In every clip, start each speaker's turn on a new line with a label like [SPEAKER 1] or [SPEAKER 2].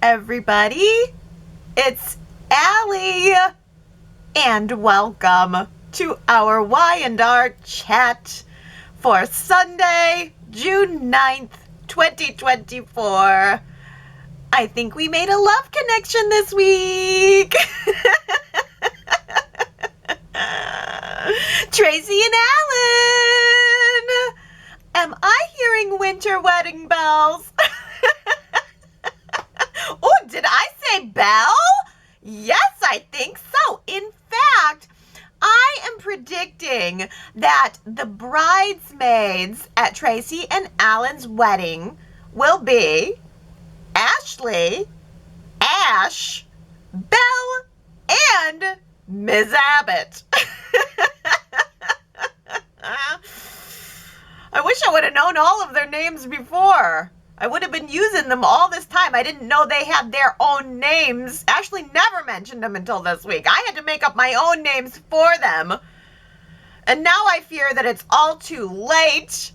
[SPEAKER 1] everybody. It's Allie, and welcome to our Y&R Chat for Sunday, June 9th, 2024. I think we made a love connection this week. Tracy and Alan. Am I hearing winter wedding bells? Oh, did I say bell? Yes, I think so. In fact, I am predicting that the bridesmaids at Tracy and Alan's wedding will be Ashley, Ash, Belle, and Ms. Abbott. I wish I would have known all of their names before. I would have been using them all this time. I didn't know they had their own names. Ashley never mentioned them until this week. I had to make up my own names for them. And now I fear that it's all too late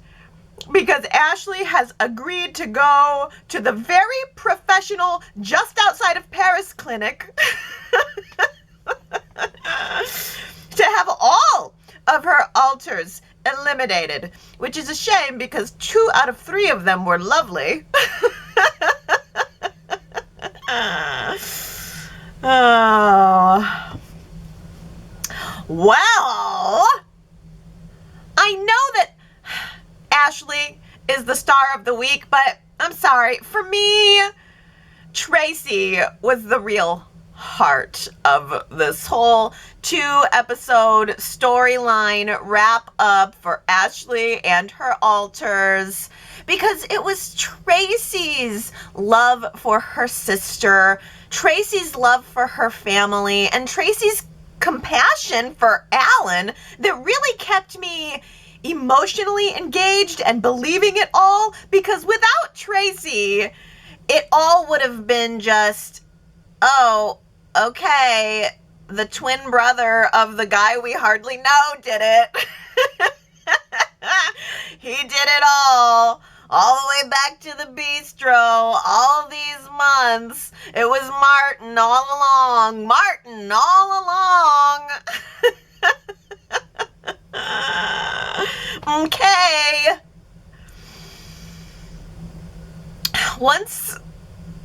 [SPEAKER 1] because Ashley has agreed to go to the very professional just outside of Paris clinic to have all of her altars eliminated, which is a shame because 2 out of 3 of them were lovely. Oh. Well, I know that Ashley is the star of the week, but I'm sorry. For me, Tracy was the real heart of this whole 2-episode storyline wrap up for Ashley and her altars, because it was Tracy's love for her sister, Tracy's love for her family, and Tracy's compassion for Alan that really kept me emotionally engaged and believing it all, because without Tracy, it all would have been just, oh, okay, the twin brother of the guy we hardly know did it. He did it all the way back to the bistro, all these months. It was Martin all along. Martin all along. Okay. Once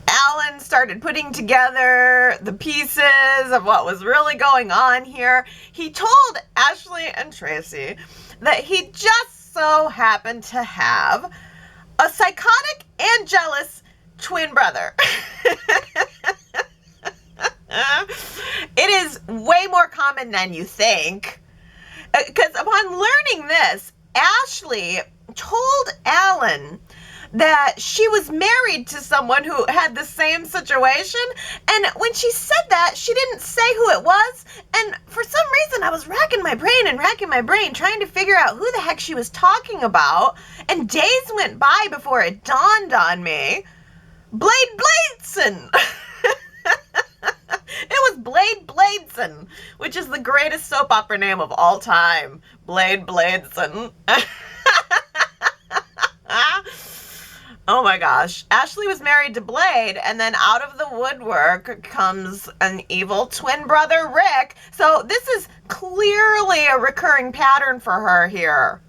[SPEAKER 1] Alan started putting together the pieces of what was really going on here, he told Ashley and Tracy that he just so happened to have a psychotic and jealous twin brother. It is way more common than you think, because upon learning this, Ashley told Alan that she was married to someone who had the same situation, and when she said that, she didn't say who it was, and for some reason I was racking my brain trying to figure out who the heck she was talking about, and days went by before it dawned on me. Blade Bladeson! It was Blade Bladeson, which is the greatest soap opera name of all time. Blade Bladeson. Oh my gosh. Ashley was married to Blade, and then out of the woodwork comes an evil twin brother, Rick. So this is clearly a recurring pattern for her here.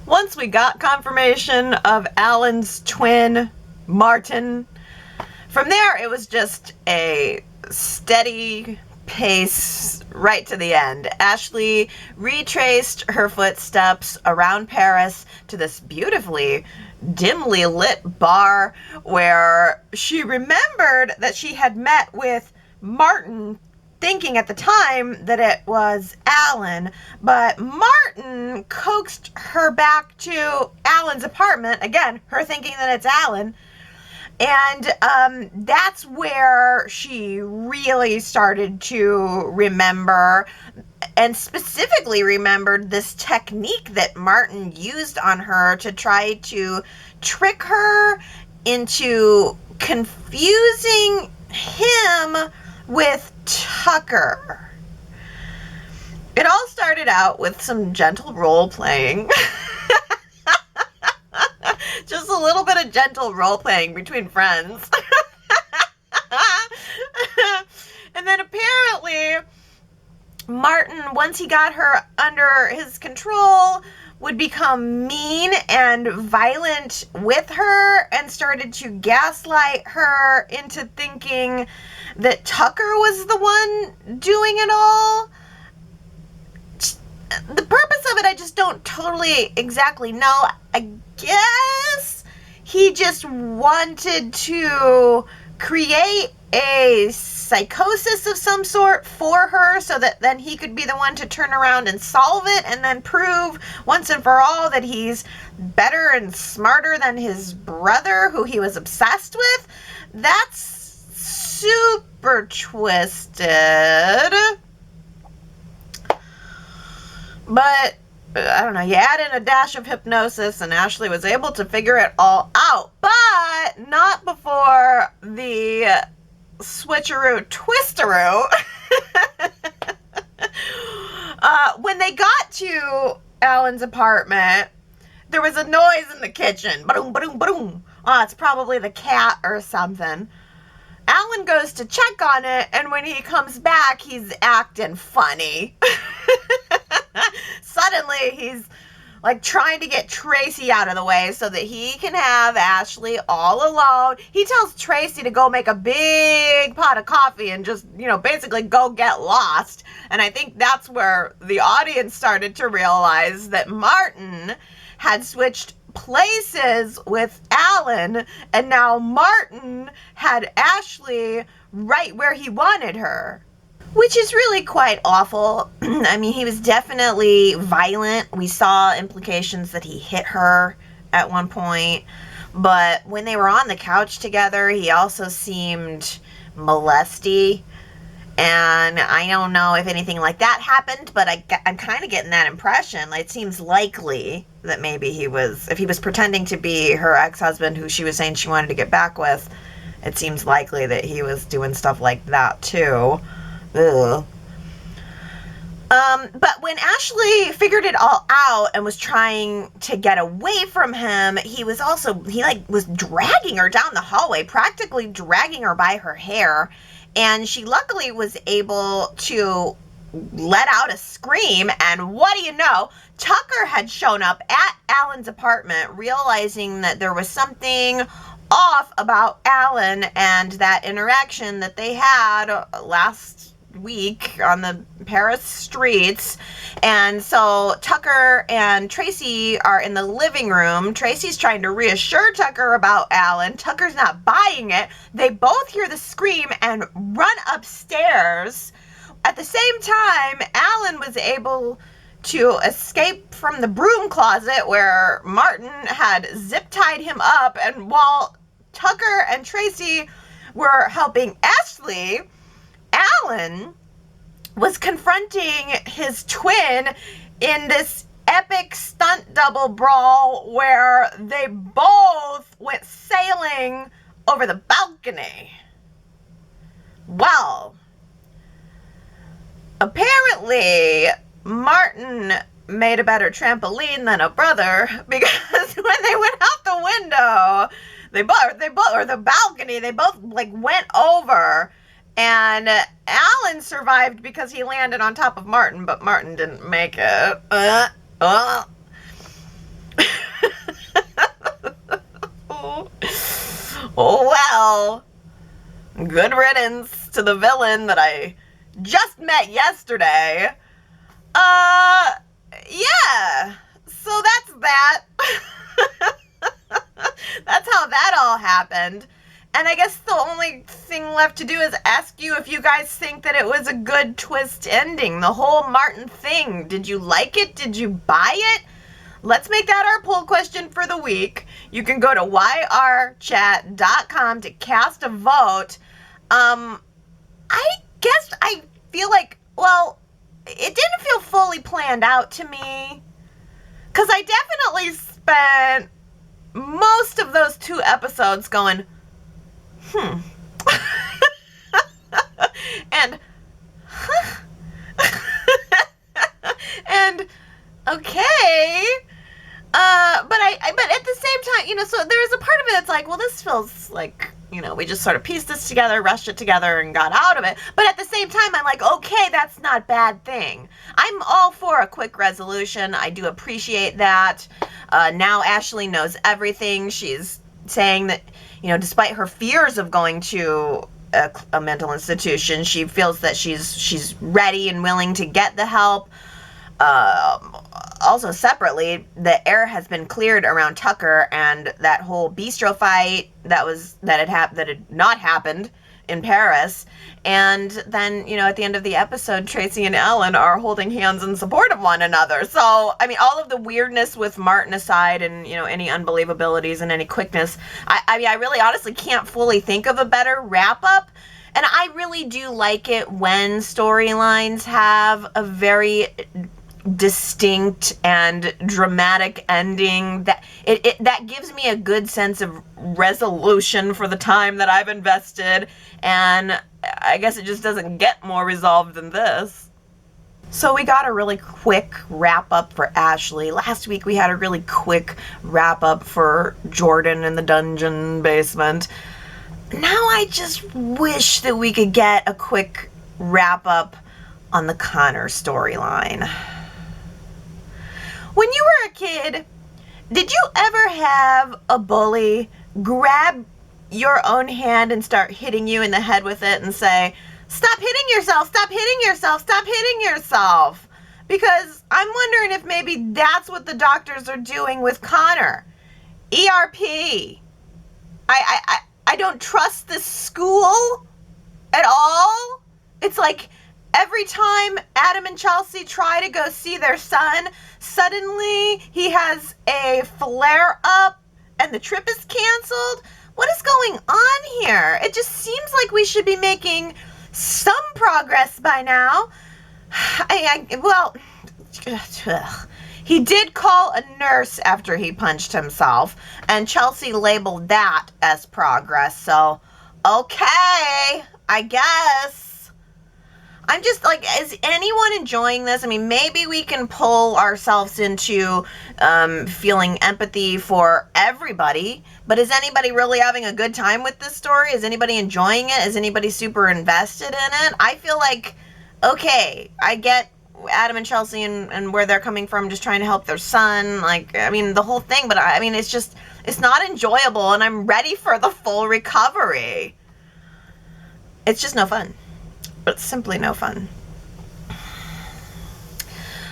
[SPEAKER 1] Once we got confirmation of Alan's twin, Martin, from there it was just a steady pace right to the end. Ashley retraced her footsteps around Paris to this beautifully dimly lit bar where she remembered that she had met with Martin, thinking at the time that it was Alan, but Martin coaxed her back to Alan's apartment, again, her thinking that it's Alan, and that's where she really started to remember, and specifically remembered this technique that Martin used on her to try to trick her into confusing him with Tucker. It all started out with some gentle role playing. Just a little bit of gentle role playing between friends. And then apparently Martin, once he got her under his control, would become mean and violent with her and started to gaslight her into thinking that Tucker was the one doing it all. The purpose of it, I just don't totally exactly know. I guess he just wanted to create a psychosis of some sort for her so that then he could be the one to turn around and solve it and then prove once and for all that he's better and smarter than his brother who he was obsessed with. That's super twisted. But I don't know, you add in a dash of hypnosis and Ashley was able to figure it all out, but not before the switcheroo twisteroo. When they got to Alan's apartment, there was a noise in the kitchen. Ba-doom, ba-doom, ba-doom. Oh, it's probably the cat or something. Alan goes to check on it, and when he comes back, he's acting funny. Suddenly, he's like trying to get Tracy out of the way so that he can have Ashley all alone. He tells Tracy to go make a big pot of coffee and just, basically go get lost. And I think that's where the audience started to realize that Martin had switched places with Alan, and now Martin had Ashley right where he wanted her. Which is really quite awful. I mean, he was definitely violent. We saw implications that he hit her at one point. But when they were on the couch together, he also seemed molesty. And I don't know if anything like that happened, but I'm kind of getting that impression. Like, it seems likely that maybe if he was pretending to be her ex-husband who she was saying she wanted to get back with, it seems likely that he was doing stuff like that too. Ugh. But when Ashley figured it all out and was trying to get away from him, he was dragging her down the hallway, practically dragging her by her hair. And she luckily was able to let out a scream. And what do you know? Tucker had shown up at Alan's apartment, realizing that there was something off about Alan and that interaction that they had last week on the Paris streets. And so Tucker and Tracy are in the living room. Tracy's trying to reassure Tucker about Alan. Tucker's not buying it. They both hear the scream and run upstairs. At the same time, Alan was able to escape from the broom closet where Martin had zip-tied him up. And while Tucker and Tracy were helping Ashley, Alan was confronting his twin in this epic stunt double brawl where they both went sailing over the balcony. Well, apparently Martin made a better trampoline than a brother, because when they went out the window, the balcony, they both went over. And Alan survived because he landed on top of Martin, but Martin didn't make it. Oh well. Good riddance to the villain that I just met yesterday. Yeah. So that's that. That's how that all happened. And I guess the only thing left to do is ask you if you guys think that it was a good twist ending. The whole Martin thing. Did you like it? Did you buy it? Let's make that our poll question for the week. You can go to yrchat.com to cast a vote. I guess I feel like, it didn't feel fully planned out to me. Because I definitely spent most of those 2 episodes going, and and okay, but at the same time, so there's a part of it that's like, well, this feels like we just sort of pieced this together, rushed it together, and got out of it. But at the same time, I'm like, okay, that's not a bad thing. I'm all for a quick resolution. I do appreciate that. Now Ashley knows everything. She's saying that, despite her fears of going to a mental institution, she feels that she's ready and willing to get the help. Also separately, the air has been cleared around Tucker and that whole bistro fight that had not happened in Paris. And then, at the end of the episode, Tracy and Ellen are holding hands in support of one another. So, I mean, all of the weirdness with Martin aside and, any unbelievabilities and any quickness, I really honestly can't fully think of a better wrap-up. And I really do like it when storylines have a very distinct and dramatic ending that that gives me a good sense of resolution for the time that I've invested, and I guess it just doesn't get more resolved than this. So we got a really quick wrap up for Ashley. Last week we had a really quick wrap up for Jordan in the dungeon basement. Now I just wish that we could get a quick wrap up on the Connor storyline. When you were a kid, did you ever have a bully grab your own hand and start hitting you in the head with it and say, "Stop hitting yourself, stop hitting yourself, stop hitting yourself"? Because I'm wondering if maybe that's what the doctors are doing with Connor. ERP. I don't trust this school at all. It's like every time Adam and Chelsea try to go see their son, suddenly he has a flare-up and the trip is canceled. What is going on here? It just seems like we should be making some progress by now. He did call a nurse after he punched himself, and Chelsea labeled that as progress, so okay, I guess. I'm just like, is anyone enjoying this? I mean, maybe we can pull ourselves into feeling empathy for everybody, but is anybody really having a good time with this story? Is anybody enjoying it? Is anybody super invested in it? I feel like, okay, I get Adam and Chelsea and where they're coming from, just trying to help their son, like, I mean, the whole thing, but I mean, it's not enjoyable, and I'm ready for the full recovery. It's just no fun. It's simply no fun.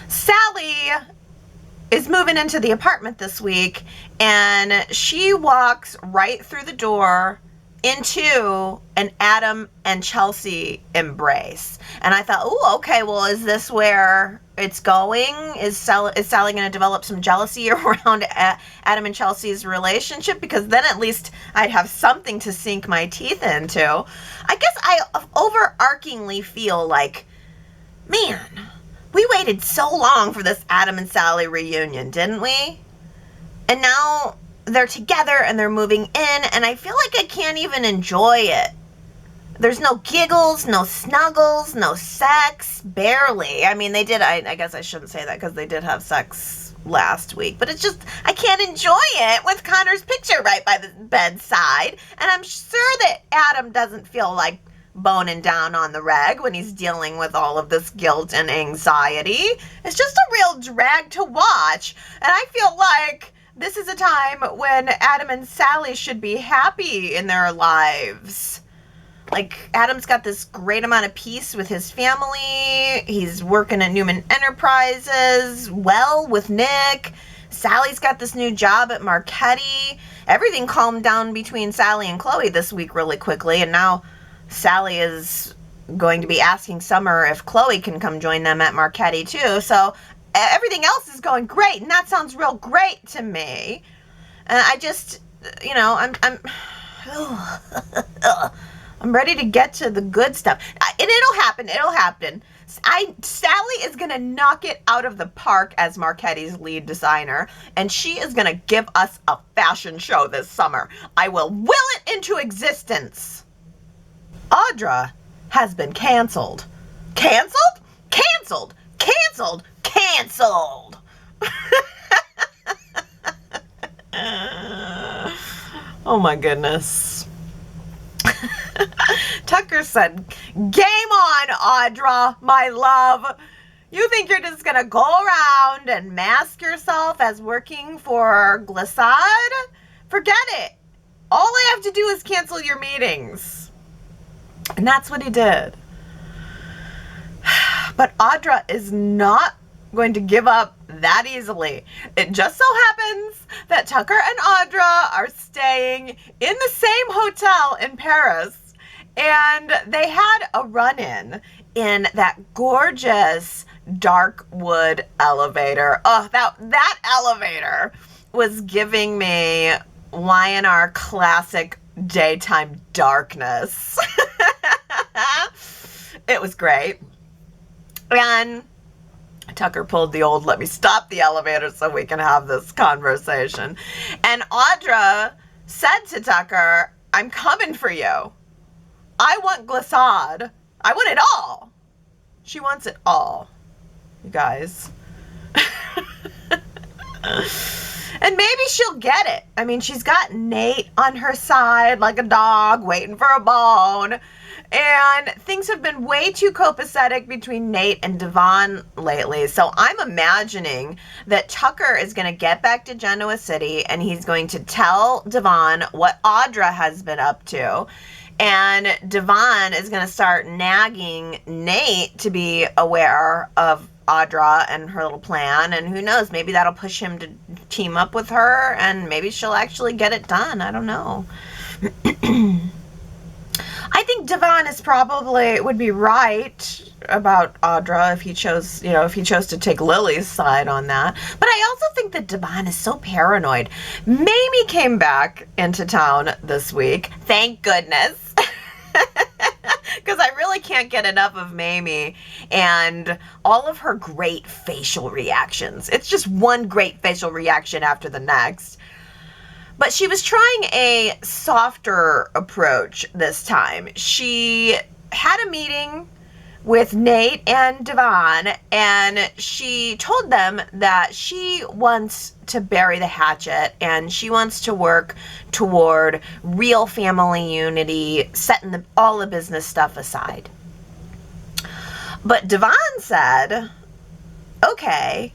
[SPEAKER 1] Sally is moving into the apartment this week, and she walks right through the door into an Adam and Chelsea embrace. And I thought, oh, okay, well, is this where it's going? Is Sally going to develop some jealousy around Adam and Chelsea's relationship? Because then at least I'd have something to sink my teeth into. I guess I overarchingly feel like, man, we waited so long for this Adam and Sally reunion, didn't we? And now they're together and they're moving in, and I feel like I can't even enjoy it. There's no giggles, no snuggles, no sex, barely. I mean, they did, I guess I shouldn't say that because they did have sex last week, but it's just, I can't enjoy it with Connor's picture right by the bedside, and I'm sure that Adam doesn't feel like boning down on the reg when he's dealing with all of this guilt and anxiety. It's just a real drag to watch, and I feel like this is a time when Adam and Sally should be happy in their lives. Like, Adam's got this great amount of peace with his family. He's working at Newman Enterprises, well, with Nick. Sally's got this new job at Marchetti. Everything calmed down between Sally and Chloe this week really quickly, and now Sally is going to be asking Summer if Chloe can come join them at Marchetti too, so everything else is going great, and that sounds real great to me. And I just, I'm ready to get to the good stuff. And it'll happen. Sally is going to knock it out of the park as Marchetti's lead designer, and she is going to give us a fashion show this summer. I will will it into existence. Audra has been canceled. Canceled? Canceled. Canceled. Canceled. Oh my goodness. Tucker said, "Game on, Audra, my love. You think you're just gonna go around and mask yourself as working for Glissade? Forget it. All I have to do is cancel your meetings." And that's what he did. But Audra is not going to give up that easily. It just so happens that Tucker and Audra are staying in the same hotel in Paris, and they had a run-in in that gorgeous dark wood elevator. Oh, that elevator was giving me Y&R classic daytime darkness. It was great. And Tucker pulled the old, "Let me stop the elevator so we can have this conversation." And Audra said to Tucker, "I'm coming for you. I want Glissade. I want it all." She wants it all, you guys. And maybe she'll get it. I mean, she's got Nate on her side like a dog waiting for a bone. And things have been way too copacetic between Nate and Devon lately. So I'm imagining that Tucker is going to get back to Genoa City and he's going to tell Devon what Audra has been up to. And Devon is going to start nagging Nate to be aware of Audra and her little plan. And who knows, maybe that'll push him to team up with her and maybe she'll actually get it done. I don't know. I think Devon would be right about Audra if he chose to take Lily's side on that. But I also think that Devon is so paranoid. Maime came back into town this week. Thank goodness. Because I really can't get enough of Maime and all of her great facial reactions. It's just one great facial reaction after the next. But she was trying a softer approach this time. She had a meeting with Nate and Devon, and she told them that she wants to bury the hatchet and she wants to work toward real family unity, setting all the business stuff aside. But Devon said, "Okay,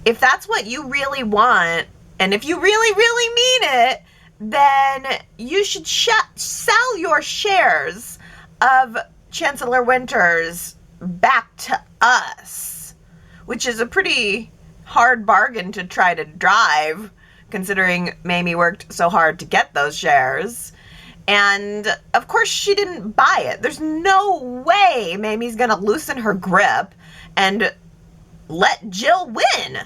[SPEAKER 1] if that's what you really want, and if you really, really mean it, then you should sell your shares of Chancellor Winters back to us," which is a pretty hard bargain to try to drive, considering Maime worked so hard to get those shares. And of course she didn't buy it. There's no way Maime's gonna loosen her grip and let Jill win.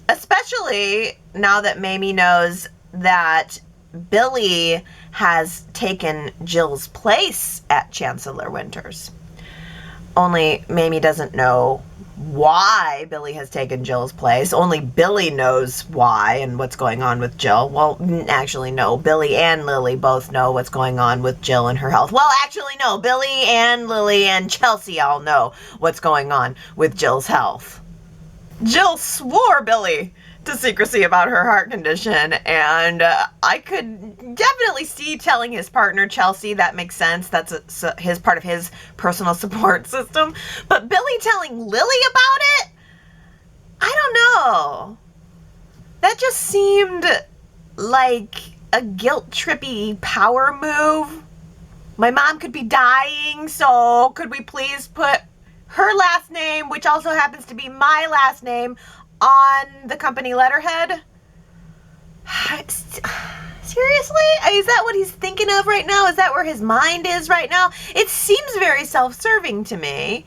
[SPEAKER 1] Especially now that Maime knows that Billy has taken Jill's place at Chancellor Winters. Only Maime doesn't know why Billy has taken Jill's place. Only Billy knows why and what's going on with Jill. Well, actually, no. Billy and Lily both know what's going on with Jill and her health. Well, actually, no. Billy and Lily and Chelsea all know what's going on with Jill's health. Jill swore Billy to secrecy about her heart condition, and I could definitely see telling his partner Chelsea. That makes sense. That's his part of his personal support system. But Billy telling Lily about it? I don't know. That just seemed like a guilt-trippy power move. My mom could be dying, so could we please put her last name, which also happens to be my last name, on the company letterhead? Seriously? Is that what he's thinking of right now? Is that where his mind is right now? It seems very self-serving to me,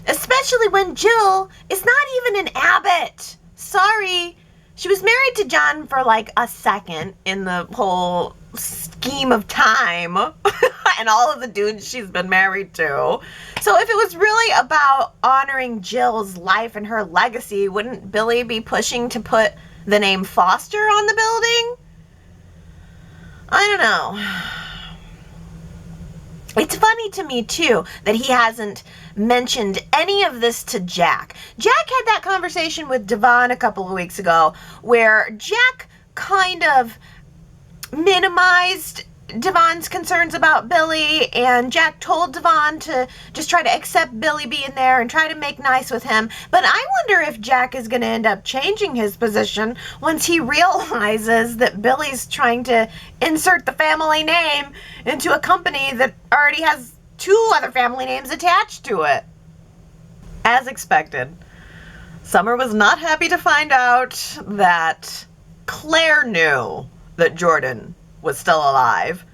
[SPEAKER 1] especially when Jill is not even an abbot. Sorry. She was married to John for like a second in the whole scheme of time and all of the dudes she's been married to. So if it was really about honoring Jill's life and her legacy, wouldn't Billy be pushing to put the name Foster on the building? I don't know. It's funny to me, too, that he hasn't mentioned any of this to Jack. Jack had that conversation with Devon a couple of weeks ago where Jack kind of minimized Devon's concerns about Billy, and Jack told Devon to just try to accept Billy being there and try to make nice with him. But I wonder if Jack is going to end up changing his position once he realizes that Billy's trying to insert the family name into a company that already has 2 other family names attached to it. As expected, Summer was not happy to find out that Claire knew that Jordan was still alive.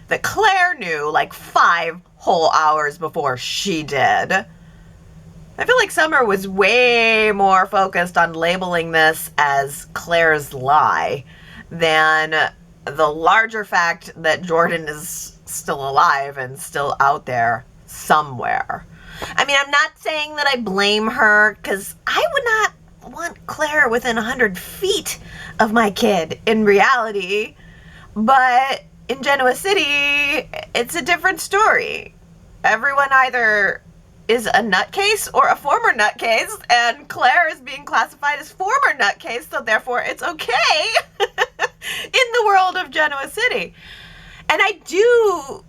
[SPEAKER 1] That Claire knew like 5 whole hours before she did. I feel like Summer was way more focused on labeling this as Claire's lie than the larger fact that Jordan is still alive and still out there somewhere. I mean, I'm not saying that I blame her, because I would not want Claire within 100 feet of my kid in reality. But in Genoa City, it's a different story. Everyone either is a nutcase or a former nutcase, and Claire is being classified as former nutcase, so therefore it's okay in the world of Genoa City. And I do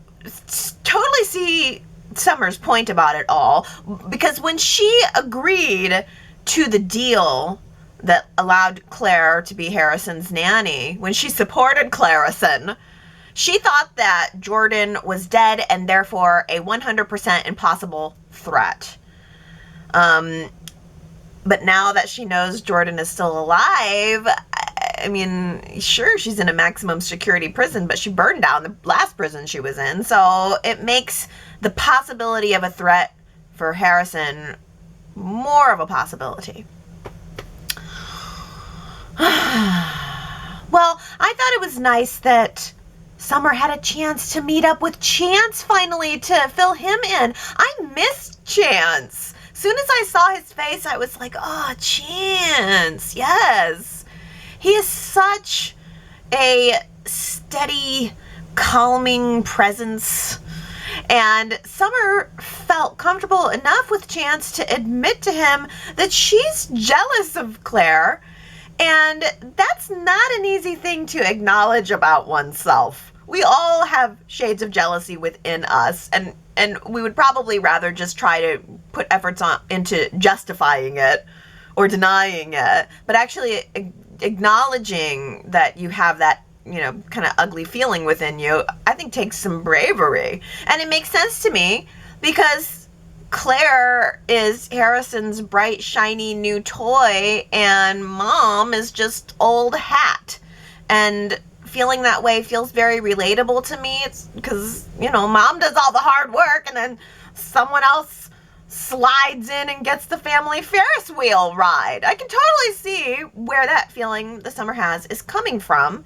[SPEAKER 1] totally see Summer's point about it all, because when she agreed to the deal that allowed Claire to be Harrison's nanny, when she supported Clarison, she thought that Jordan was dead and therefore a 100% impossible threat. But now that she knows Jordan is still alive, I mean, sure, she's in a maximum security prison, but she burned down the last prison she was in, so it makes the possibility of a threat for Harrison more of a possibility. Well, I thought it was nice that Summer had a chance to meet up with Chance finally to fill him in. I missed Chance. Soon as I saw his face, I was like, oh, Chance, yes. He is such a steady, calming presence. And Summer felt comfortable enough with Chance to admit to him that she's jealous of Claire. And that's not an easy thing to acknowledge about oneself. We all have shades of jealousy within us, and we would probably rather just try to put efforts into justifying it or denying it. But actually acknowledging that you have that, kind of ugly feeling within you, I think takes some bravery. And it makes sense to me because Claire is Harrison's bright, shiny new toy, and Mom is just old hat. And feeling that way feels very relatable to me. It's because, Mom does all the hard work, and then someone else slides in and gets the family Ferris wheel ride. I can totally see where that feeling the Summer has is coming from.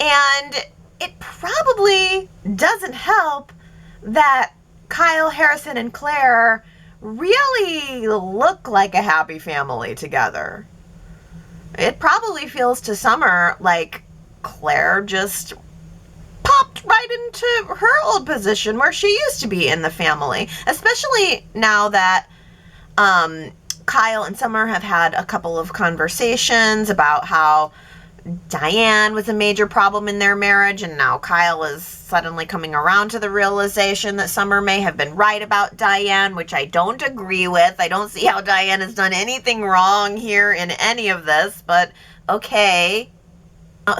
[SPEAKER 1] And it probably doesn't help that Kyle, Harrison, and Claire really look like a happy family together. It probably feels to Summer like Claire just popped right into her old position where she used to be in the family, especially now that Kyle and Summer have had a couple of conversations about how Diane was a major problem in their marriage, and now Kyle is suddenly coming around to the realization that Summer may have been right about Diane, which I don't agree with. I don't see how Diane has done anything wrong here in any of this, but okay.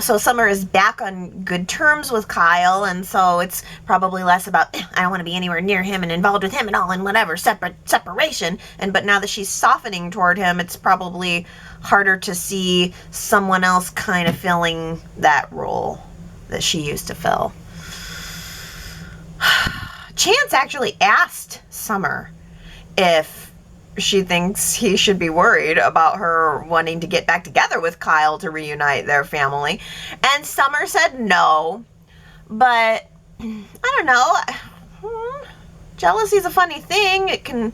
[SPEAKER 1] So Summer is back on good terms with Kyle, and so it's probably less about, I don't want to be anywhere near him and involved with him at all in whatever separation. But now that she's softening toward him, it's probably harder to see someone else kind of filling that role that she used to fill. Chance actually asked Summer if she thinks he should be worried about her wanting to get back together with Kyle to reunite their family. And Summer said no. But, I don't know. Jealousy is a funny thing. It can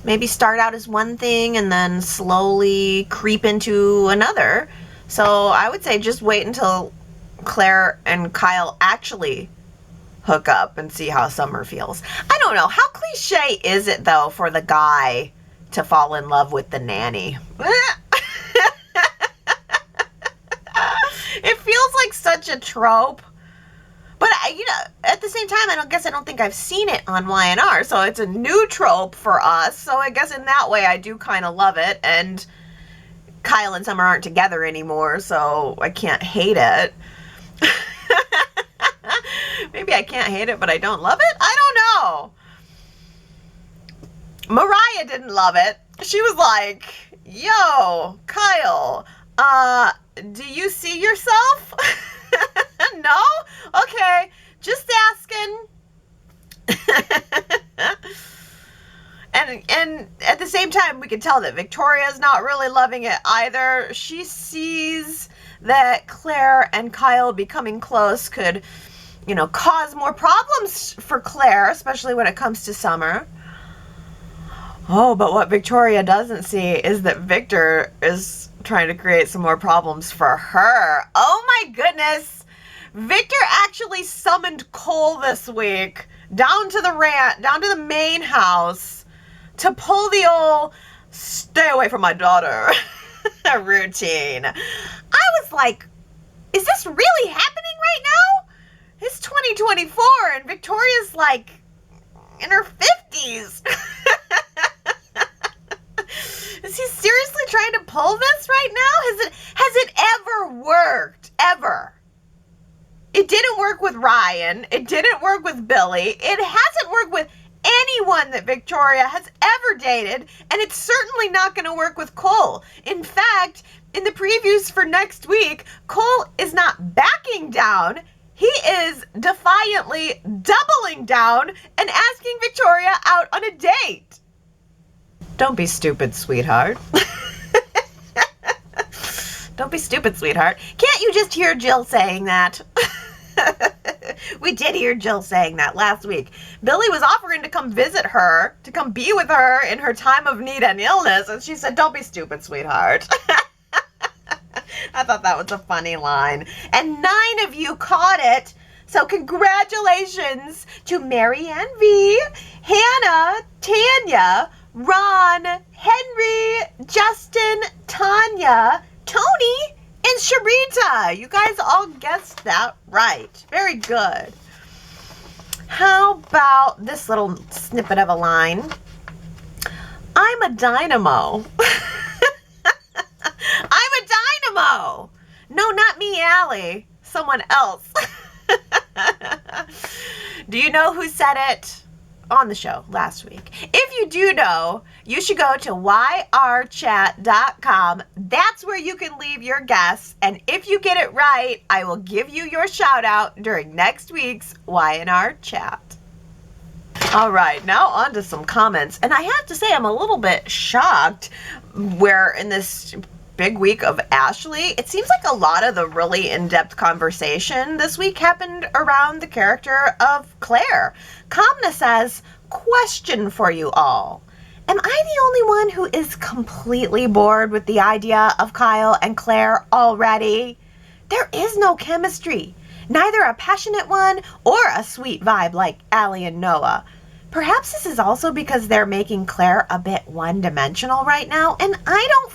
[SPEAKER 1] maybe start out as one thing and then slowly creep into another. So I would say just wait until Claire and Kyle actually hook up and see how Summer feels. I don't know. How cliche is it, though, for the guy to fall in love with the nanny? It feels like such a trope. But at the same time, I don't think I've seen it on Y&R, so it's a new trope for us. So I guess in that way, I do kind of love it. And Kyle and Summer aren't together anymore, so I can't hate it. Maybe I can't hate it, but I don't love it? I don't know. Mariah didn't love it. She was like, yo, Kyle, do you see yourself? No? Okay, just asking. And at the same time, we can tell that Victoria's not really loving it either. She sees that Claire and Kyle becoming close could, cause more problems for Claire, especially when it comes to Summer. Oh, but what Victoria doesn't see is that Victor is trying to create some more problems for her. Oh my goodness. Victor actually summoned Cole this week down to the main house to pull the old stay away from my daughter routine. I was like, is this really happening right now? It's 2024 and Victoria's like in her 50s. Is he seriously trying to pull this right now? Has it ever worked? Ever? It didn't work with Ryan. It didn't work with Billy. It hasn't worked with anyone that Victoria has ever dated, and it's certainly not going to work with Cole. In fact, in the previews for next week, Cole is not backing down. He is defiantly doubling down and asking Victoria out on a date. Don't be stupid, sweetheart. Don't be stupid, sweetheart. Can't you just hear Jill saying that? We did hear Jill saying that last week. Billy was offering to come visit her, to come be with her in her time of need and illness, and she said, don't be stupid, sweetheart. I thought that was a funny line. And 9 of you caught it. So congratulations to Marianne V, Hannah, Tanya, Ron, Henry, Justin, Tanya, Tony, and Sharita. You guys all guessed that right. Very good. How about this little snippet of a line? I'm a dynamo. I'm a dynamo. No, not me, Allie. Someone else. Do you know who said it on the show last week? If you do know, you should go to yrchat.com. That's where you can leave your guess. And if you get it right, I will give you your shout out during next week's Y&R Chat. All right, now on to some comments. And I have to say, I'm a little bit shocked where in this big week of Ashley, it seems like a lot of the really in-depth conversation this week happened around the character of Claire. Kamna says, question for you all. Am I the only one who is completely bored with the idea of Kyle and Claire already? There is no chemistry, neither a passionate one or a sweet vibe like Allie and Noah. Perhaps this is also because they're making Claire a bit one-dimensional right now, and I don't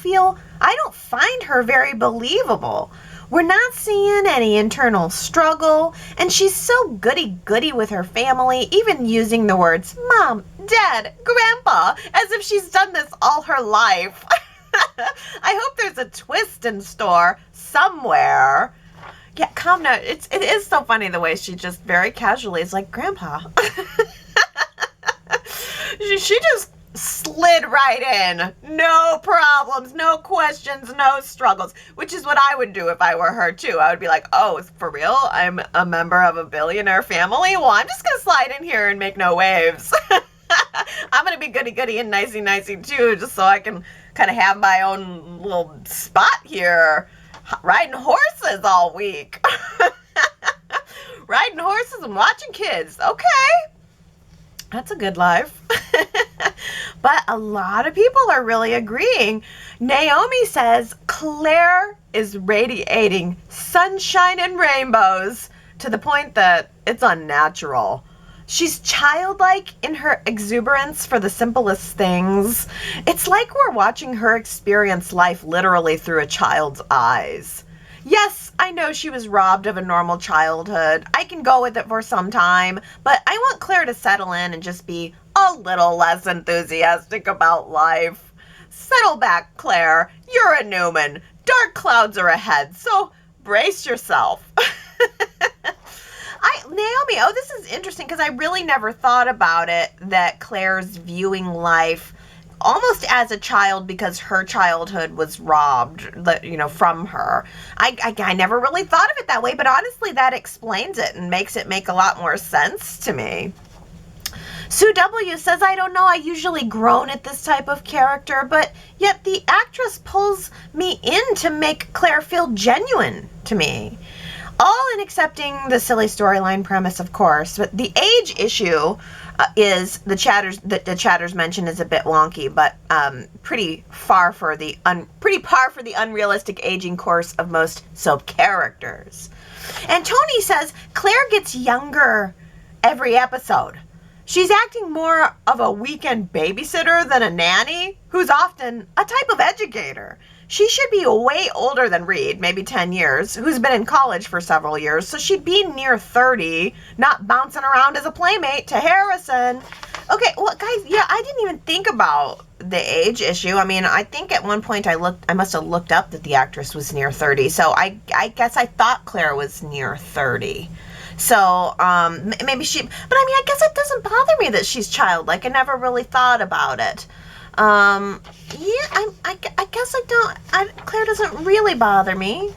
[SPEAKER 1] find her very believable. We're not seeing any internal struggle, and she's so goody-goody with her family, even using the words Mom, Dad, Grandpa, as if she's done this all her life. I hope there's a twist in store somewhere. Yeah, Kamna, it is so funny the way she just very casually is like, Grandpa. She just slid right in. No problems, no questions, no struggles, which is what I would do if I were her too. I would be like, oh, for real? I'm a member of a billionaire family? Well, I'm just going to slide in here and make no waves. I'm going to be goody-goody and nicey-nicey too, just so I can kind of have my own little spot here. Riding horses all week. Riding horses and watching kids. Okay. That's a good life. But a lot of people are really agreeing. Naomi says Claire is radiating sunshine and rainbows to the point that it's unnatural. She's childlike in her exuberance for the simplest things. It's like we're watching her experience life literally through a child's eyes. Yes, I know she was robbed of a normal childhood. I can go with it for some time, but I want Claire to settle in and just be a little less enthusiastic about life. Settle back, Claire. You're a Newman. Dark clouds are ahead, so brace yourself. Naomi, this is interesting because I really never thought about it, that Claire's viewing life almost as a child because her childhood was robbed, from her. I never really thought of it that way, but honestly, that explains it and makes it make a lot more sense to me. Sue W. says, I don't know, I usually groan at this type of character, but yet the actress pulls me in to make Claire feel genuine to me. All in accepting the silly storyline premise, of course, but the age issue is the chatters mention is a bit wonky, but pretty par for the unrealistic aging course of most soap characters. And Tony says Claire gets younger every episode. She's acting more of a weekend babysitter than a nanny, who's often a type of educator. She should be way older than Reed, maybe 10 years, who's been in college for several years, so she'd be near 30, not bouncing around as a playmate to Harrison. Okay, well, guys, yeah, I didn't even think about the age issue. I mean, I think at one point I must have looked up that the actress was near 30, so I guess I thought Claire was near 30. So, maybe but I mean, I guess it doesn't bother me that she's childlike. I never really thought about it. Yeah, I guess Claire doesn't really bother me.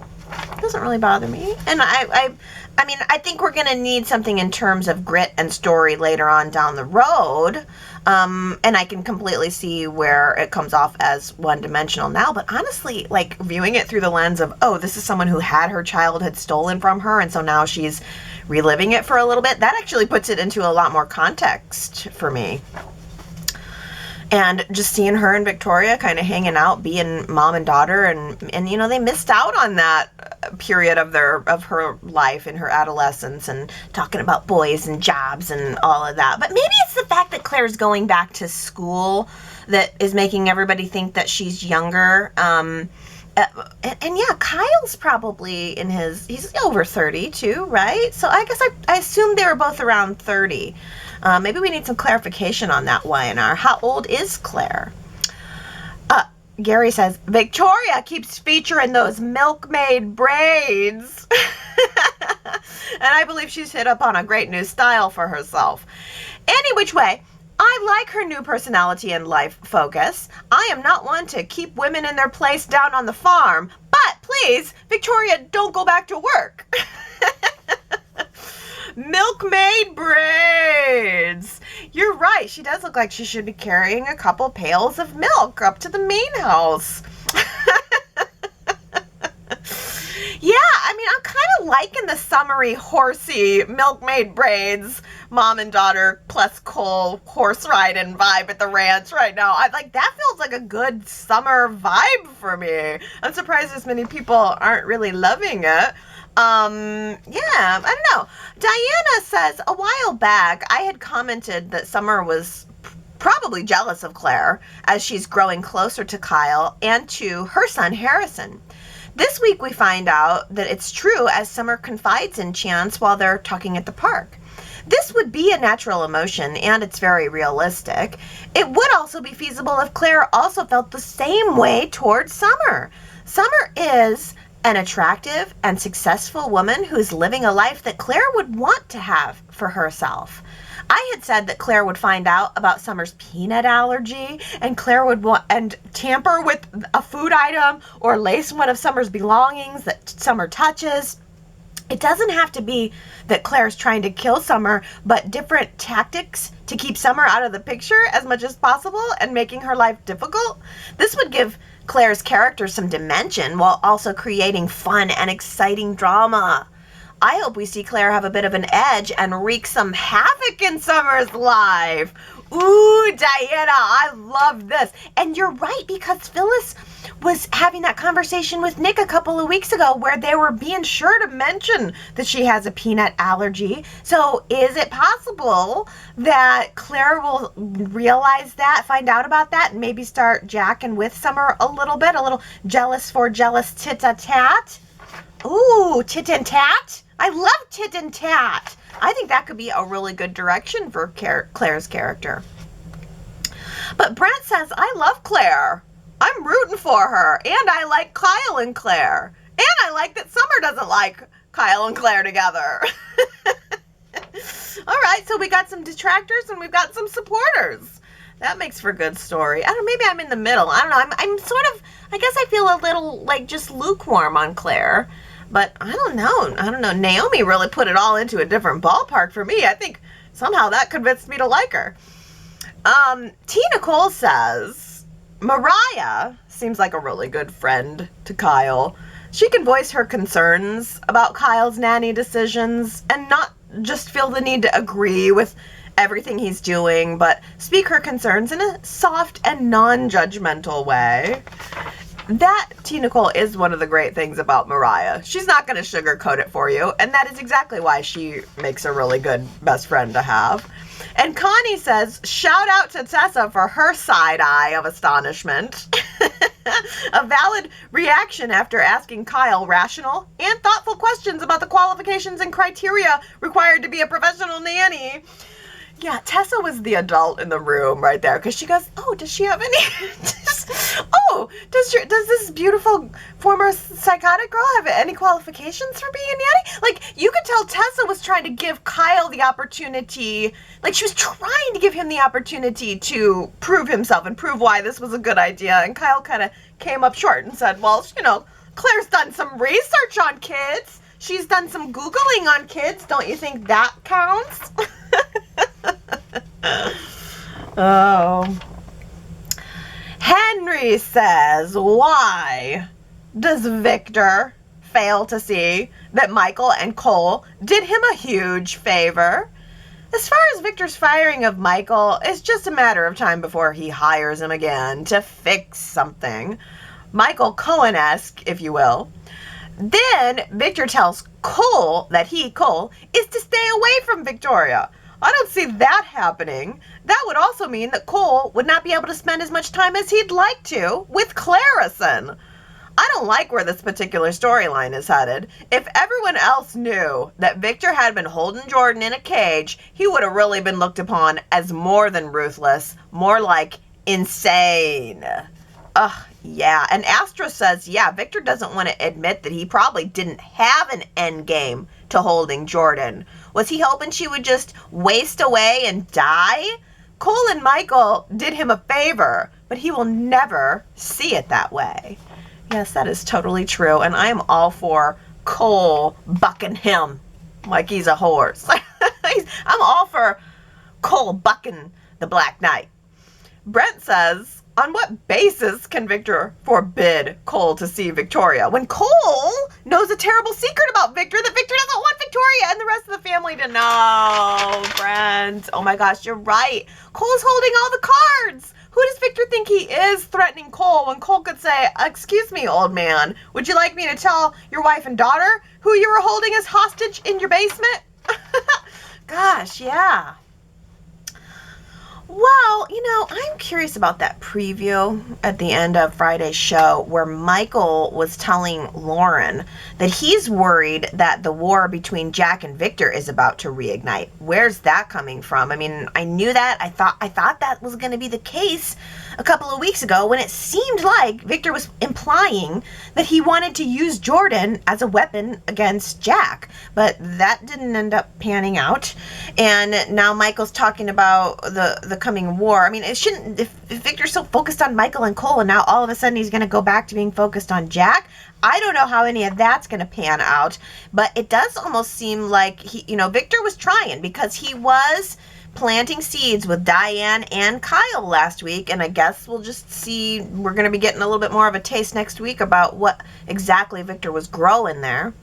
[SPEAKER 1] Doesn't really bother me. And I mean, I think we're going to need something in terms of grit and story later on down the road. And I can completely see where it comes off as one-dimensional now. But honestly, like, viewing it through the lens of, oh, this is someone who had her childhood stolen from her, and so now she's reliving it for a little bit, that actually puts it into a lot more context for me. And just seeing her and Victoria kind of hanging out, being mom and daughter, and they missed out on that period of her life in her adolescence, and talking about boys and jobs and all of that. But maybe it's the fact that Claire's going back to school that is making everybody think that she's younger. And yeah, Kyle's probably he's over 30 too, right? So I guess I assumed they were both around 30. Maybe we need some clarification on that, Y&R. How old is Claire? Gary says, Victoria keeps featuring those milkmaid braids. And I believe she's hit up on a great new style for herself. Any which way, I like her new personality and life focus. I am not one to keep women in their place down on the farm, but please, Victoria, don't go back to work. Milkmaid braids. You're right. She does look like she should be carrying a couple pails of milk up to the main house. Yeah, I mean, I'm kind of liking the summery, horsey milkmaid braids, mom and daughter plus Cole horse riding vibe at the ranch right now. That feels like a good summer vibe for me. I'm surprised as many people aren't really loving it. Yeah, I don't know. Diana says, a while back, I had commented that Summer was probably jealous of Claire as she's growing closer to Kyle and to her son, Harrison. This week we find out that it's true as Summer confides in Chance while they're talking at the park. This would be a natural emotion, and it's very realistic. It would also be feasible if Claire also felt the same way towards Summer. Summer is an attractive and successful woman who's living a life that Claire would want to have for herself. I had said that Claire would find out about Summer's peanut allergy, and Claire would tamper with a food item or lace one of Summer's belongings that Summer touches. It doesn't have to be that Claire's trying to kill Summer, but different tactics to keep Summer out of the picture as much as possible and making her life difficult. This would give Claire's character some dimension while also creating fun and exciting drama. I hope we see Claire have a bit of an edge and wreak some havoc in Summer's life. Ooh, Diana, I love this. And you're right, because Phyllis was having that conversation with Nick a couple of weeks ago where they were being sure to mention that she has a peanut allergy. So is it possible that Claire will realize that, find out about that, and maybe start jacking with Summer a little bit, a little jealous for jealous tit-a-tat? Ooh, tit and tat? I love tit and tat. I think that could be a really good direction for Claire's character. But Brent says, I love Claire. I'm rooting for her. And I like Kyle and Claire. And I like that Summer doesn't like Kyle and Claire together. All right, so we got some detractors and we've got some supporters. That makes for a good story. I don't know, maybe I'm in the middle. I don't know. I'm sort of, I guess I feel a little like just lukewarm on Claire. But I don't know. Naomi really put it all into a different ballpark for me. I think somehow that convinced me to like her. T. Nicole says, Mariah seems like a really good friend to Kyle. She can voice her concerns about Kyle's nanny decisions and not just feel the need to agree with everything he's doing, but speak her concerns in a soft and non-judgmental way. That, T. Nicole, is one of the great things about Mariah. She's not going to sugarcoat it for you, and that is exactly why she makes a really good best friend to have. And Connie says, shout out to Tessa for her side eye of astonishment. A valid reaction after asking Kyle rational and thoughtful questions about the qualifications and criteria required to be a professional nanny. Yeah, Tessa was the adult in the room right there, because she goes, oh, does she have any, does this beautiful former psychotic girl have any qualifications for being a nanny? Like, you could tell Tessa was trying to give Kyle the opportunity, like she was trying to give him the opportunity to prove himself and prove why this was a good idea, and Kyle kind of came up short and said, well, Claire's done some research on kids. She's done some Googling on kids. Don't you think that counts? Oh. Henry says, why does Victor fail to see that Michael and Cole did him a huge favor? As far as Victor's firing of Michael, it's just a matter of time before he hires him again to fix something. Michael Cohen-esque, if you will. Then Victor tells Cole that Cole, is to stay away from Victoria. I don't see that happening. That would also mean that Cole would not be able to spend as much time as he'd like to with Clarison. I don't like where this particular storyline is headed. If everyone else knew that Victor had been holding Jordan in a cage, he would have really been looked upon as more than ruthless, more like insane. Ugh, yeah. And Astra says, yeah, Victor doesn't want to admit that he probably didn't have an end game to holding Jordan. Was he hoping she would just waste away and die? Cole and Michael did him a favor, but he will never see it that way. Yes, that is totally true, and I am all for Cole bucking him like he's a horse. I'm all for Cole bucking the Black Knight. Brent says, on what basis can Victor forbid Cole to see Victoria when Cole knows a terrible secret about Victor that Victor doesn't want Victoria and the rest of the family to know? Brent, oh my gosh, you're right. Cole's holding all the cards. Who does Victor think he is threatening Cole when Cole could say, excuse me, old man, would you like me to tell your wife and daughter who you were holding as hostage in your basement? Gosh, yeah. Well, I'm curious about that preview at the end of Friday's show where Michael was telling Lauren that he's worried that the war between Jack and Victor is about to reignite. Where's that coming from? I mean, I knew that. I thought that was going to be the case a couple of weeks ago when it seemed like Victor was implying that he wanted to use Jordan as a weapon against Jack. But that didn't end up panning out. And now Michael's talking about the coming war. I mean, it shouldn't, if Victor's so focused on Michael and Cole and now all of a sudden he's going to go back to being focused on Jack, I don't know how any of that's going to pan out, but it does almost seem like Victor was trying because he was planting seeds with Diane and Kyle last week, and I guess we'll just see, we're going to be getting a little bit more of a taste next week about what exactly Victor was growing there.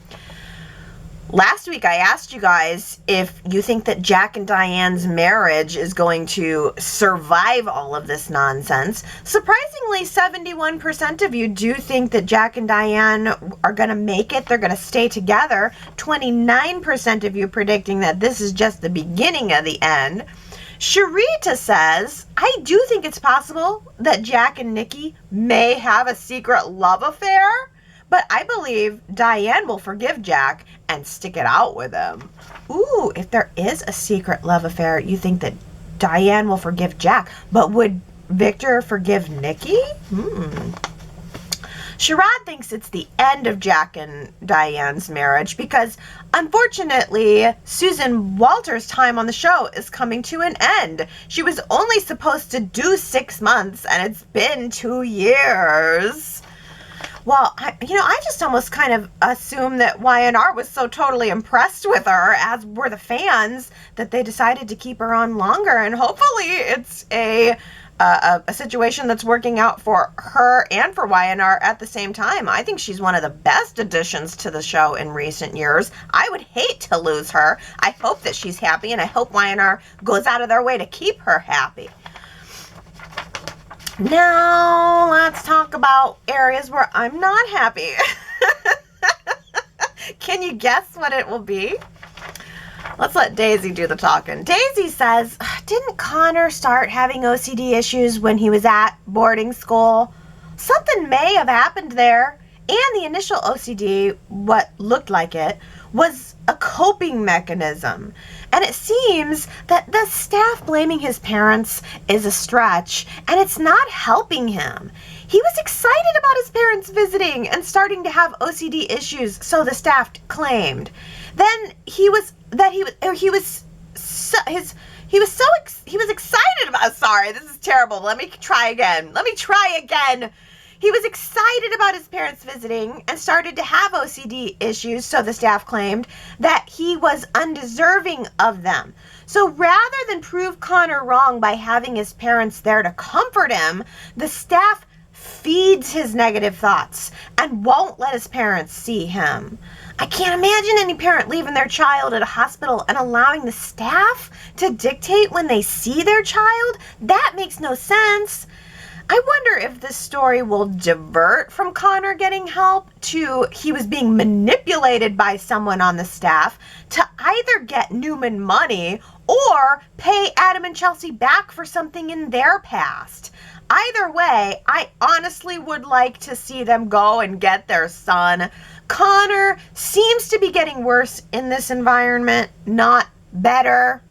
[SPEAKER 1] Last week, I asked you guys if you think that Jack and Diane's marriage is going to survive all of this nonsense. Surprisingly, 71% of you do think that Jack and Diane are going to make it. They're going to stay together. 29% of you predicting that this is just the beginning of the end. Sharita says, I do think it's possible that Jack and Nikki may have a secret love affair, But I believe Diane will forgive Jack and stick it out with him. Ooh, if there is a secret love affair, you think that Diane will forgive Jack, but would Victor forgive Nikki? Sherrod thinks it's the end of Jack and Diane's marriage because, unfortunately, Susan Walter's time on the show is coming to an end. She was only supposed to do 6 months, and it's been 2 years. Well, I just almost kind of assumed that Y&R was so totally impressed with her, as were the fans, that they decided to keep her on longer. And hopefully it's a situation that's working out for her and for Y&R at the same time. I think she's one of the best additions to the show in recent years. I would hate to lose her. I hope that she's happy, and I hope Y&R goes out of their way to keep her happy. Now, let's talk about areas where I'm not happy. Can you guess what it will be? Let's let Daisy do the talking. Daisy says, didn't Connor start having OCD issues when he was at boarding school? Something may have happened there. And the initial OCD, what looked like it, was a coping mechanism. And it seems that the staff blaming his parents is a stretch, and it's not helping him. He was excited about his parents visiting and starting to have OCD issues, so the staff claimed. Then he was excited about, sorry, this is terrible. Let me try again. He was excited about his parents visiting and started to have OCD issues, so the staff claimed, that he was undeserving of them. So rather than prove Connor wrong by having his parents there to comfort him, the staff feeds his negative thoughts and won't let his parents see him. I can't imagine any parent leaving their child at a hospital and allowing the staff to dictate when they see their child. That makes no sense. I wonder if this story will divert from Connor getting help to he was being manipulated by someone on the staff to either get Newman money or pay Adam and Chelsea back for something in their past. Either way, I honestly would like to see them go and get their son. Connor seems to be getting worse in this environment, not better.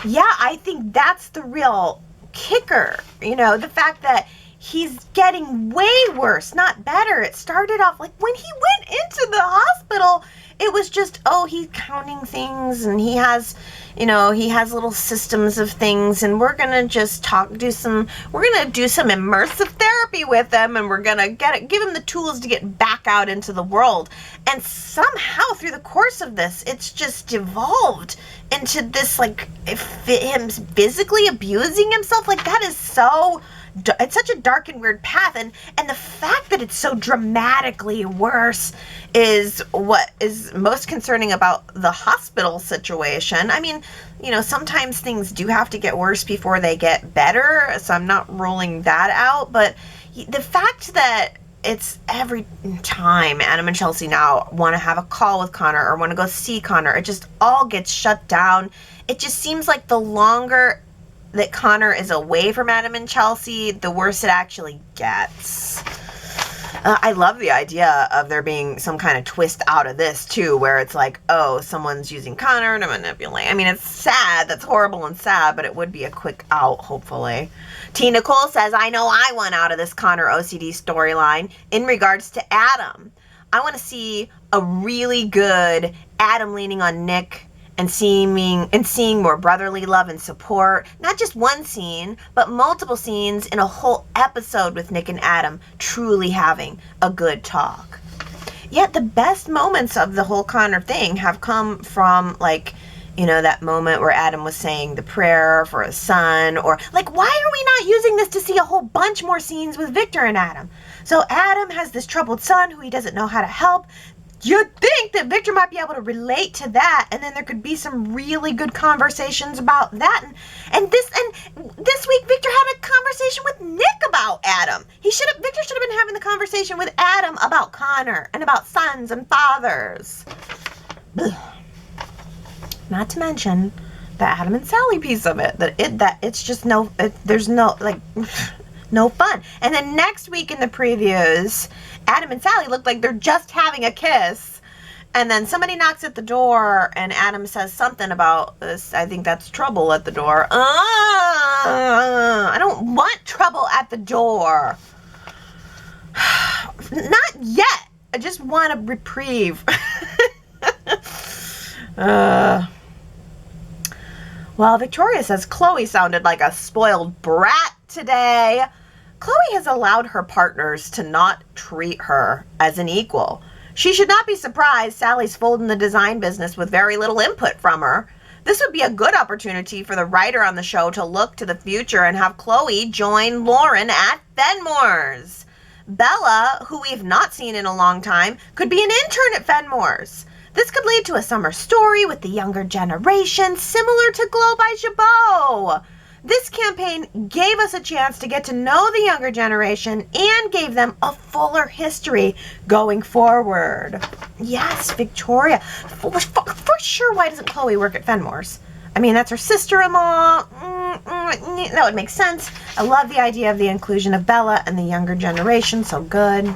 [SPEAKER 1] Yeah, I think that's the real kicker, the fact that he's getting way worse, not better. It started off like when he went into the hospital, it was just, he's counting things and he has little systems of things, and we're going to just do some immersive therapy with him, and we're going to give him the tools to get back out into the world. And somehow through the course of this, it's just evolved into this, him physically abusing himself. That is it's such a dark and weird path, and the fact that it's so dramatically worse is what is most concerning about the hospital situation. I mean, sometimes things do have to get worse before they get better, so I'm not ruling that out, but the fact that it's every time Adam and Chelsea now want to have a call with Connor or want to go see Connor, it just all gets shut down. It just seems like the longer that Connor is away from Adam and Chelsea, the worse it actually gets. I love the idea of there being some kind of twist out of this, too, where it's like, someone's using Connor to manipulate. I mean, it's sad. That's horrible and sad, but it would be a quick out, hopefully. T. Nicole says, I know I want out of this Connor OCD storyline in regards to Adam. I want to see a really good Adam leaning on Nick and seeing more brotherly love and support. Not just one scene, but multiple scenes in a whole episode with Nick and Adam truly having a good talk. Yet the best moments of the whole Connor thing have come from, that moment where Adam was saying the prayer for his son, or, why are we not using this to see a whole bunch more scenes with Victor and Adam? So Adam has this troubled son who he doesn't know how to help. You'd think that Victor might be able to relate to that, and then there could be some really good conversations about that. And this week, Victor had a conversation with Nick about Adam. Victor should have been having the conversation with Adam about Connor and about sons and fathers. Ugh. Not to mention the Adam and Sally piece of it. There's no No fun. And then next week in the previews, Adam and Sally look like they're just having a kiss. And then somebody knocks at the door and Adam says something about this. I think that's trouble at the door. I don't want trouble at the door. Not yet. I just want a reprieve. Well, Victoria says Chloe sounded like a spoiled brat today. Chloe has allowed her partners to not treat her as an equal. She should not be surprised Sally's folding the design business with very little input from her. This would be a good opportunity for the writer on the show to look to the future and have Chloe join Lauren at Fenmore's. Bella, who we've not seen in a long time, could be an intern at Fenmore's. This could lead to a summer story with the younger generation, similar to Glow by Jabot. This campaign gave us a chance to get to know the younger generation and gave them a fuller history going forward. Yes, Victoria. For sure, why doesn't Chloe work at Fenmore's? I mean, that's her sister-in-law. That would make sense. I love the idea of the inclusion of Bella and the younger generation. So good.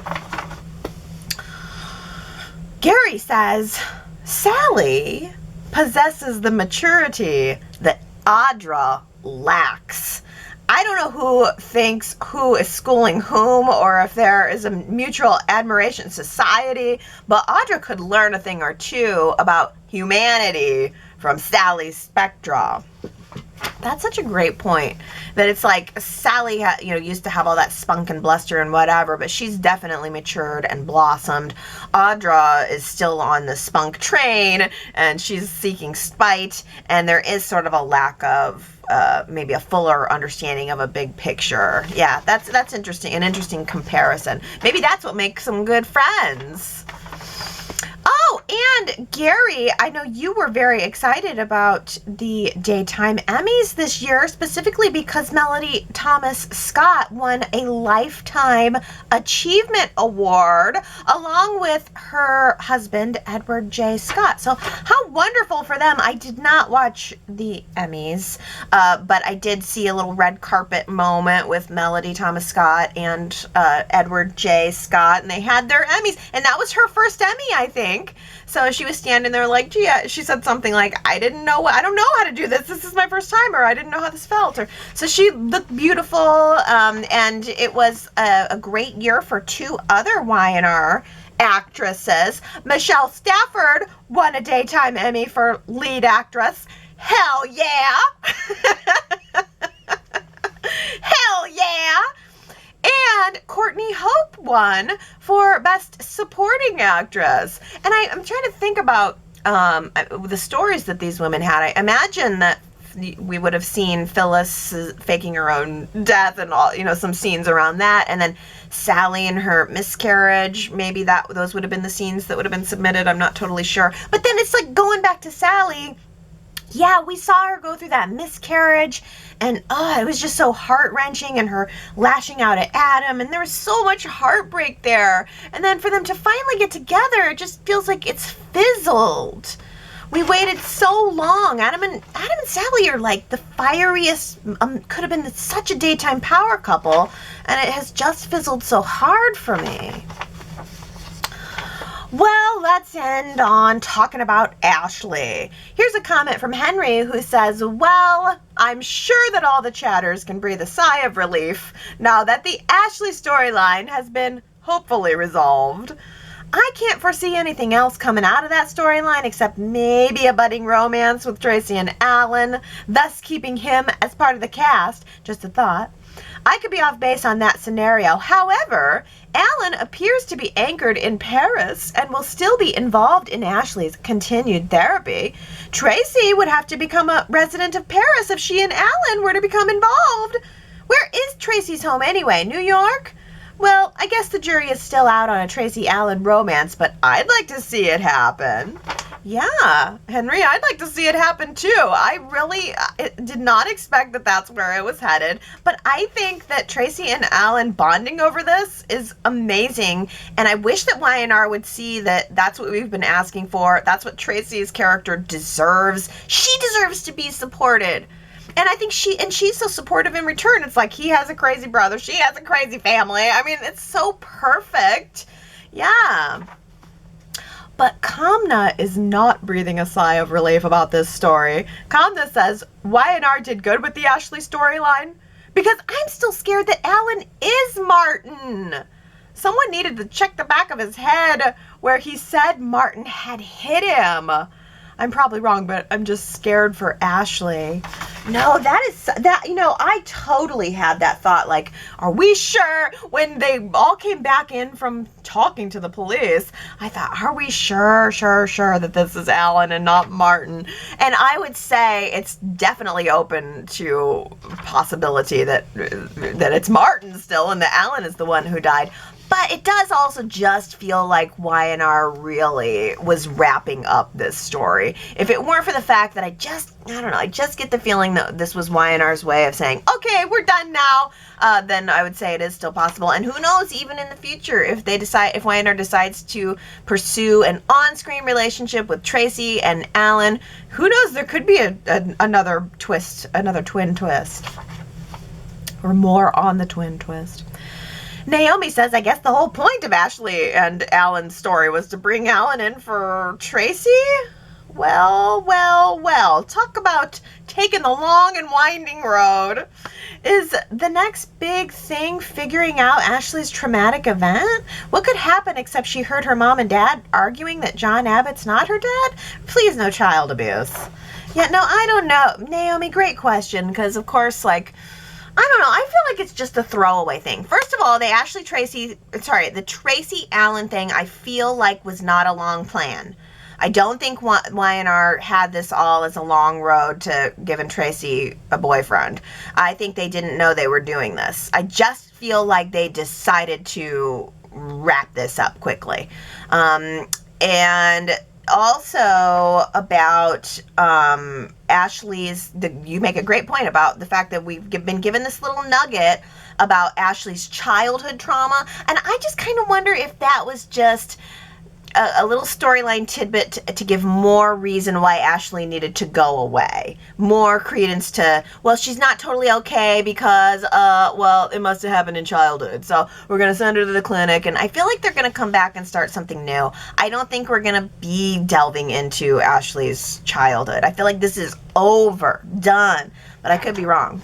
[SPEAKER 1] Gary says, Sally possesses the maturity that Audra lacks. I don't know who thinks who is schooling whom or if there is a mutual admiration society, but Audra could learn a thing or two about humanity from Sally's spectra. That's such a great point. That it's like Sally, used to have all that spunk and bluster and whatever, but she's definitely matured and blossomed. Audra is still on the spunk train, and she's seeking spite, and there is sort of a lack of maybe a fuller understanding of a big picture. Yeah, that's interesting. An interesting comparison. Maybe that's what makes them good friends. Oh, and Gary, I know you were very excited about the Daytime Emmys this year, specifically because Melody Thomas Scott won a Lifetime Achievement Award along with her husband, Edward J. Scott. So how wonderful for them. I did not watch the Emmys, but I did see a little red carpet moment with Melody Thomas Scott and Edward J. Scott, and they had their Emmys, and that was her first Emmy, I think. So she was standing there like, gee, she said something like, I don't know how to do this. This is my first time, or I didn't know how this felt. So she looked beautiful, and it was a great year for two other Y&R actresses. Michelle Stafford won a Daytime Emmy for lead actress. Hell yeah! Hell yeah! And Courtney Hope won for Best Supporting Actress. And I'm trying to think about the stories that these women had. I imagine that we would have seen Phyllis faking her own death and all, some scenes around that. And then Sally and her miscarriage, maybe those would have been the scenes that would have been submitted. I'm not totally sure. But then it's like going back to Sally. Yeah, we saw her go through that miscarriage, and it was just so heart-wrenching, and her lashing out at Adam, and there was so much heartbreak there. And then for them to finally get together, it just feels like it's fizzled. We waited so long. Adam and Sally are like the fieriest, could have been such a daytime power couple, and it has just fizzled so hard for me. Well, let's end on talking about Ashley. Here's a comment from Henry who says, well, I'm sure that all the chatters can breathe a sigh of relief now that the Ashley storyline has been hopefully resolved. I can't foresee anything else coming out of that storyline except maybe a budding romance with Tracy and Alan, thus keeping him as part of the cast. Just a thought. I could be off base on that scenario. However, Alan appears to be anchored in Paris and will still be involved in Ashley's continued therapy. Tracy would have to become a resident of Paris if she and Alan were to become involved. Where is Tracy's home anyway? New York? Well, I guess the jury is still out on a Tracy-Alan romance, but I'd like to see it happen. Yeah, Henry, I'd like to see it happen too. I really did not expect that that's where it was headed, but I think that Tracy and Alan bonding over this is amazing, and I wish that Y&R would see that that's what we've been asking for. That's what Tracy's character deserves. She deserves to be supported. And I think she's so supportive in return. It's like he has a crazy brother, she has a crazy family. I mean, it's so perfect. Yeah. But Kamna is not breathing a sigh of relief about this story. Kamna says, Y&R did good with the Ashley storyline because I'm still scared that Alan is Martin. Someone needed to check the back of his head where he said Martin had hit him. I'm probably wrong, but I'm just scared for Ashley. No, I totally had that thought, like, are we sure? When they all came back in from talking to the police, I thought, are we sure that this is Alan and not Martin? And I would say it's definitely open to possibility that it's Martin still and that Alan is the one who died. But it does also just feel like Y&R really was wrapping up this story. If it weren't for the fact that I just get the feeling that this was Y&R's way of saying, okay, we're done now, then I would say it is still possible. And who knows, even in the future, if Y&R decides to pursue an on-screen relationship with Tracy and Alan, who knows, there could be another twist, another twin twist. Or more on the twin twist. Naomi says, I guess the whole point of Ashley and Alan's story was to bring Alan in for Tracy? Well. Talk about taking the long and winding road. Is the next big thing figuring out Ashley's traumatic event? What could happen except she heard her mom and dad arguing that John Abbott's not her dad? Please, no child abuse. Yeah, no, I don't know. Naomi, great question, because of course, like, I don't know. I feel like it's just a throwaway thing. First of all, the Tracy Allen thing, I feel like was not a long plan. I don't think Y&R had this all as a long road to giving Tracy a boyfriend. I think they didn't know they were doing this. I just feel like they decided to wrap this up quickly. And also about Ashley's, you make a great point about the fact that we've been given this little nugget about Ashley's childhood trauma, and I just kind of wonder if that was just a little storyline tidbit to give more reason why Ashley needed to go away. More credence to, well, she's not totally okay because, it must have happened in childhood. So we're going to send her to the clinic. And I feel like they're going to come back and start something new. I don't think we're going to be delving into Ashley's childhood. I feel like this is over, done, but I could be wrong.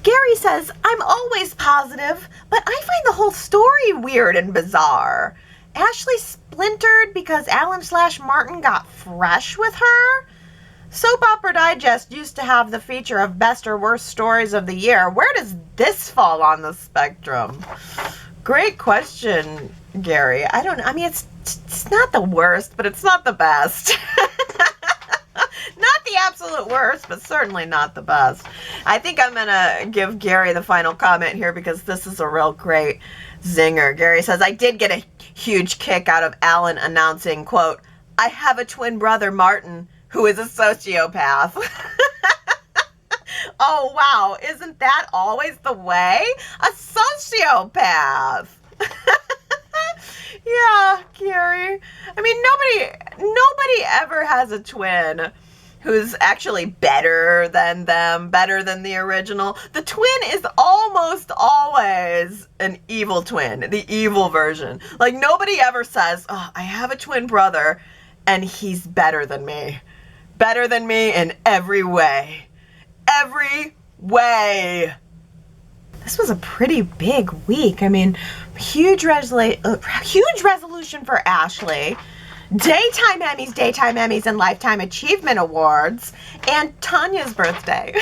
[SPEAKER 1] Gary says, I'm always positive, but I find the whole story weird and bizarre. Ashley splintered because Alan/Martin got fresh with her? Soap Opera Digest used to have the feature of best or worst stories of the year. Where does this fall on the spectrum? Great question, Gary. I don't know. I mean, it's not the worst, but it's not the best. Not the absolute worst, but certainly not the best. I think I'm going to give Gary the final comment here because this is a real great zinger. Gary says, I did get a huge kick out of Alan announcing, quote, I have a twin brother, Martin, who is a sociopath. Oh, wow. Isn't that always the way? A sociopath. Yeah, Gary. I mean, nobody ever has a twin who's actually better than them, better than the original. The twin is almost always an evil twin, the evil version. Like, nobody ever says, oh, I have a twin brother, and he's better than me. Better than me in every way. Every way. This was a pretty big week. I mean, huge resolution for Ashley. Daytime Emmys, and Lifetime Achievement Awards, and Tanya's birthday,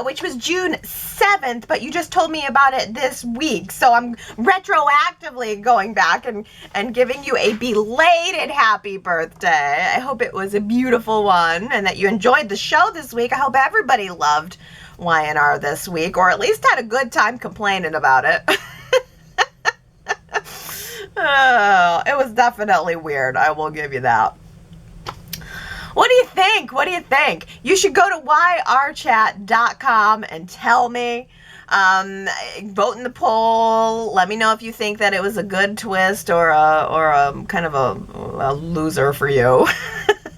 [SPEAKER 1] which was June 7th, but you just told me about it this week, so I'm retroactively going back and giving you a belated happy birthday. I hope it was a beautiful one, and that you enjoyed the show this week. I hope everybody loved Y&R this week, or at least had a good time complaining about it. Oh, it was definitely weird. I will give you that. What do you think? What do you think? You should go to yrchat.com and tell me. Vote in the poll. Let me know if you think that it was a good twist or a kind of a loser for you.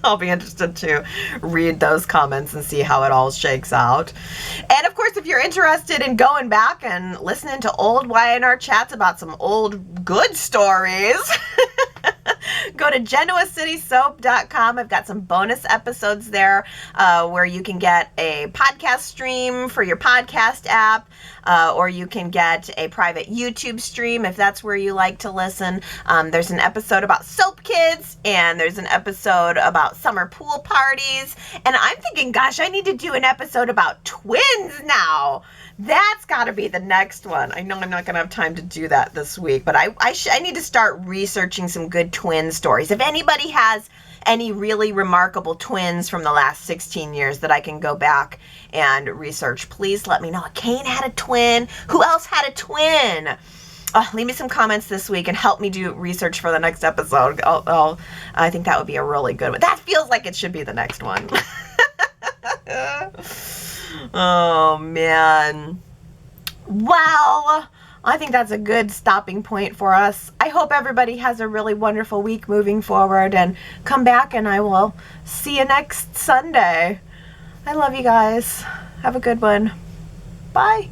[SPEAKER 1] I'll be interested to read those comments and see how it all shakes out. And of course, if you're interested in going back and listening to old Y&R chats about some old good stories, go to GenoaCitySoap.com. I've got some bonus episodes there where you can get a podcast stream for your podcast app, or you can get a private YouTube stream if that's where you like to listen. There's an episode about soap kids, and there's an episode about summer pool parties. And I'm thinking, gosh, I need to do an episode about twins now. That's got to be the next one. I know I'm not going to have time to do that this week, but I need to start researching some good twin stories. If anybody has any really remarkable twins from the last 16 years that I can go back and research, please let me know. Kane had a twin. Who else had a twin? Leave me some comments this week and help me do research for the next episode. I think that would be a really good one. That feels like it should be the next one. Oh, man. Well, I think that's a good stopping point for us. I hope everybody has a really wonderful week moving forward, and come back and I will see you next Sunday. I love you guys. Have a good one. Bye.